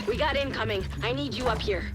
We got incoming. I need you up here.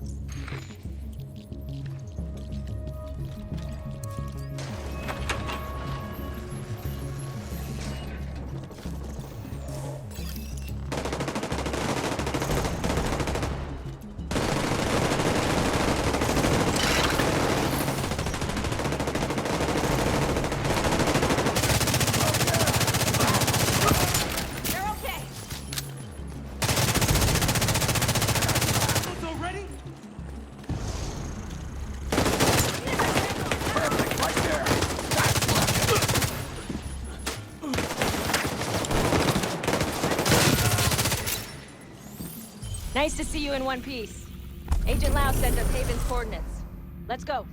Nice to see you in one piece. Agent Lau sent us Haven's coordinates. Let's go.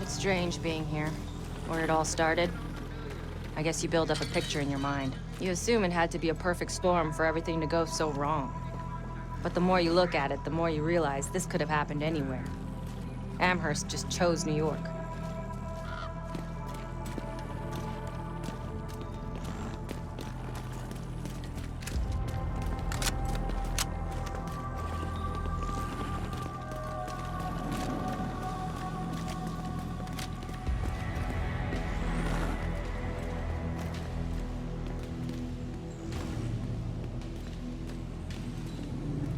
It's strange being here, where it all started. I guess you build up a picture in your mind. You assume it had to be a perfect storm for everything to go so wrong. But the more you look at it, the more you realize this could have happened anywhere. Amherst just chose New York.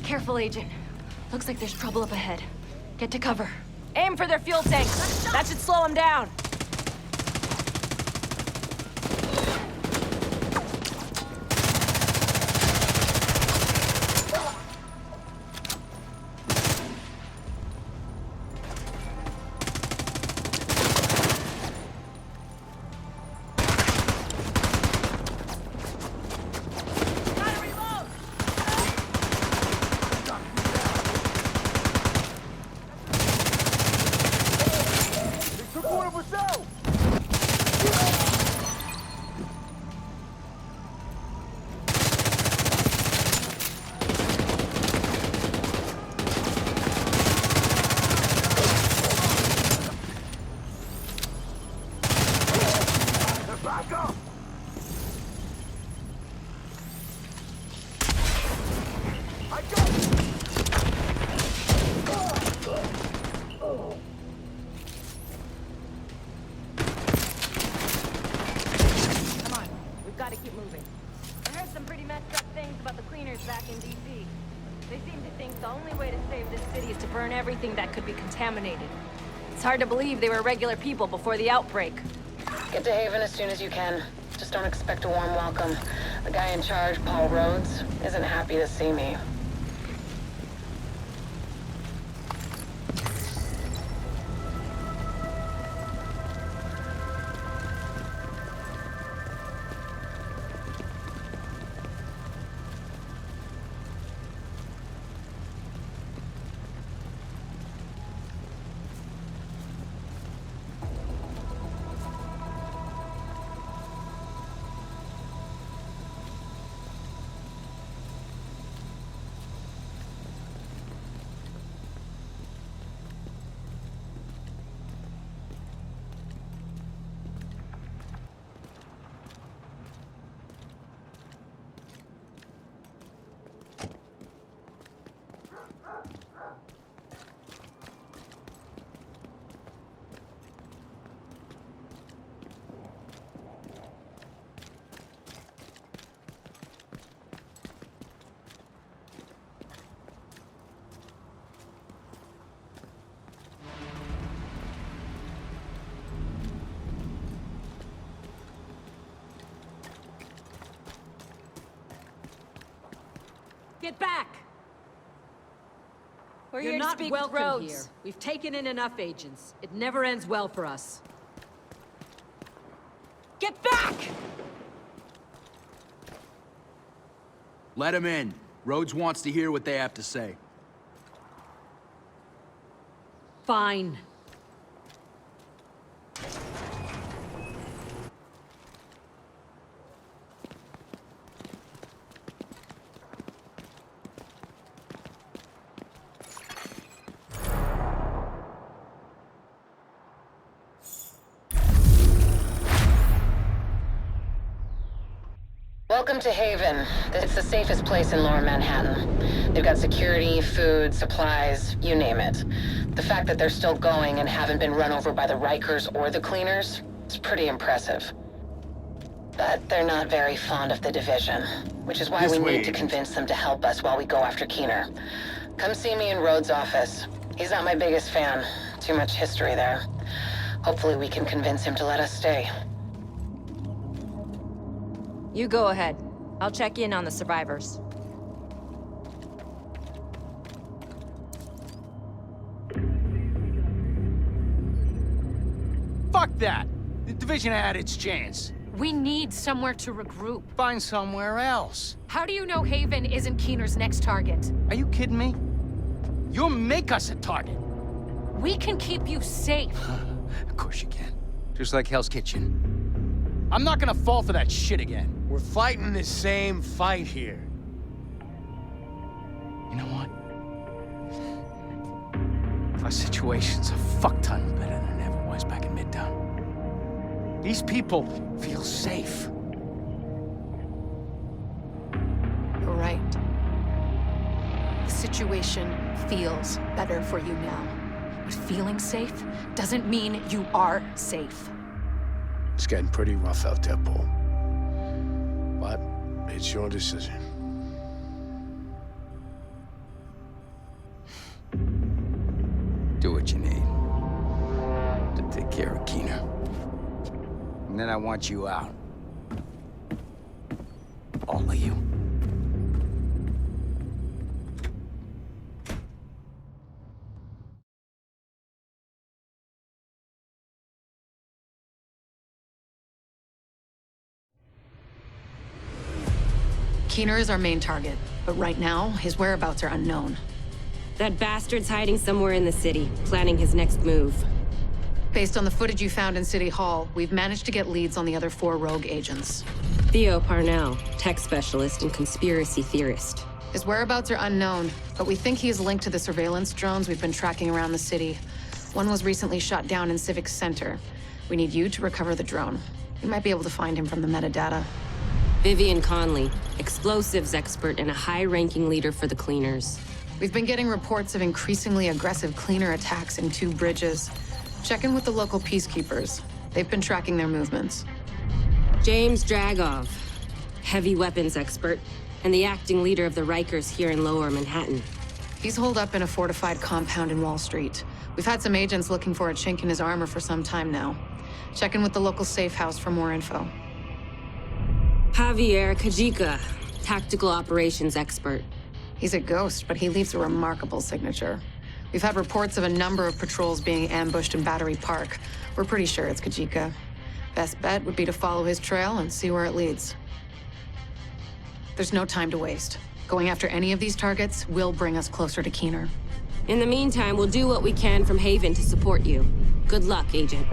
Careful, Agent. Looks like there's trouble up ahead. Get to cover. Aim for their fuel tank. That should slow them down. Everything that could be contaminated. It's hard to believe they were regular people before the outbreak. Get to Haven as soon as you can. Just don't expect a warm welcome. The guy in charge, Paul Rhodes, isn't happy to see me. Get back! We're You're here to not speak with welcome Rhodes. here. We've taken in enough agents. It never ends well for us. Get back! Let him in. Rhodes wants to hear what they have to say. Fine. Welcome to Haven. It's the safest place in Lower Manhattan. They've got security, food, supplies, you name it. The fact that they're still going and haven't been run over by the Rikers or the Cleaners is pretty impressive. But they're not very fond of the Division, which is why we need to convince them to help us while we go after Keener. Come see me in Rhodes' office. He's not my biggest fan. Too much history there. Hopefully we can convince him to let us stay. You go ahead. I'll check in on the survivors. Fuck that! The Division had its chance. We need somewhere to regroup. Find somewhere else. How do you know Haven isn't Keener's next target? Are you kidding me? You'll make us a target. We can keep you safe. Of course you can. Just like Hell's Kitchen. I'm not gonna fall for that shit again. We're fighting the same fight here. You know what? Our situation's a fuck ton better than it ever was back in Midtown. These people feel safe. You're right. The situation feels better for you now. But feeling safe doesn't mean you are safe. It's getting pretty rough out there, Paul. But it's your decision. Do what you need to take care of Keener. And then I want you out. All of you. Keener is our main target, but right now, his whereabouts are unknown. That bastard's hiding somewhere in the city, planning his next move. Based on the footage you found in City Hall, we've managed to get leads on the other 4 rogue agents. Theo Parnell, tech specialist and conspiracy theorist. His whereabouts are unknown, but we think he is linked to the surveillance drones we've been tracking around the city. One was recently shot down in Civic Center. We need you to recover the drone. You might be able to find him from the metadata. Vivian Conley, explosives expert and a high-ranking leader for the Cleaners. We've been getting reports of increasingly aggressive Cleaner attacks in 2 bridges. Check in with the local peacekeepers. They've been tracking their movements. James Dragov, heavy weapons expert, and the acting leader of the Rikers here in Lower Manhattan. He's holed up in a fortified compound in Wall Street. We've had some agents looking for a chink in his armor for some time now. Check in with the local safe house for more info. Javier Kajika, tactical operations expert. He's a ghost, but he leaves a remarkable signature. We've had reports of a number of patrols being ambushed in Battery Park. We're pretty sure it's Kajika. Best bet would be to follow his trail and see where it leads. There's no time to waste. Going after any of these targets will bring us closer to Keener. In the meantime, we'll do what we can from Haven to support you. Good luck, Agent.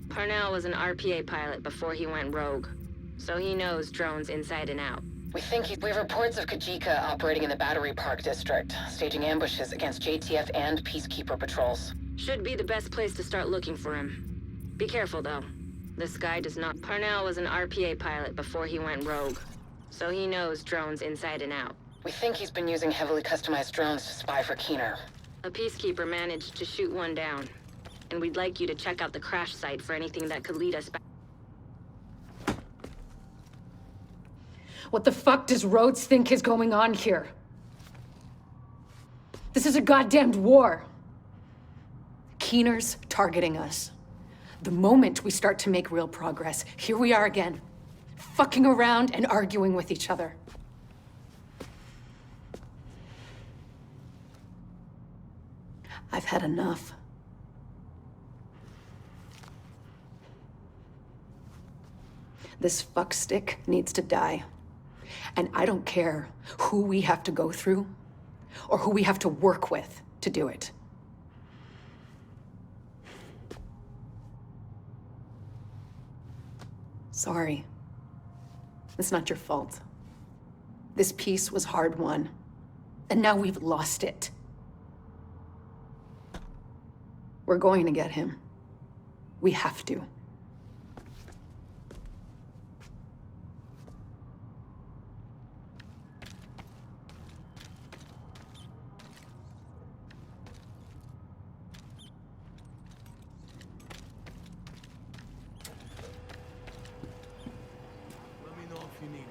Parnell was an RPA pilot before he went rogue, so he knows drones inside and out. We have reports of Kajika operating in the Battery Park district, staging ambushes against JTF and Peacekeeper patrols. Should be the best place to start looking for him. Be careful, though. This guy does not... Parnell was an RPA pilot before he went rogue, so he knows drones inside and out. We think he's been using heavily customized drones to spy for Keener. A peacekeeper managed to shoot one down, and we'd like you to check out the crash site for anything that could lead us back. What the fuck does Rhodes think is going on here? This is a goddamned war. Keener's targeting us. The moment we start to make real progress, here we are again, fucking around and arguing with each other. I've had enough. This fuckstick needs to die. And I don't care who we have to go through or who we have to work with to do it. Sorry. It's not your fault. This peace was hard won, and now we've lost it. We're going to get him. We have to. Let me know if you need it.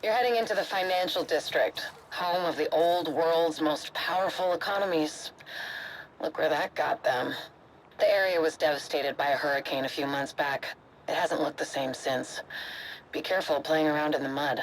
You're heading into the financial district, home of the old world's most powerful economies. Look where that got them. The area was devastated by a hurricane a few months back. It hasn't looked the same since. Be careful playing around in the mud.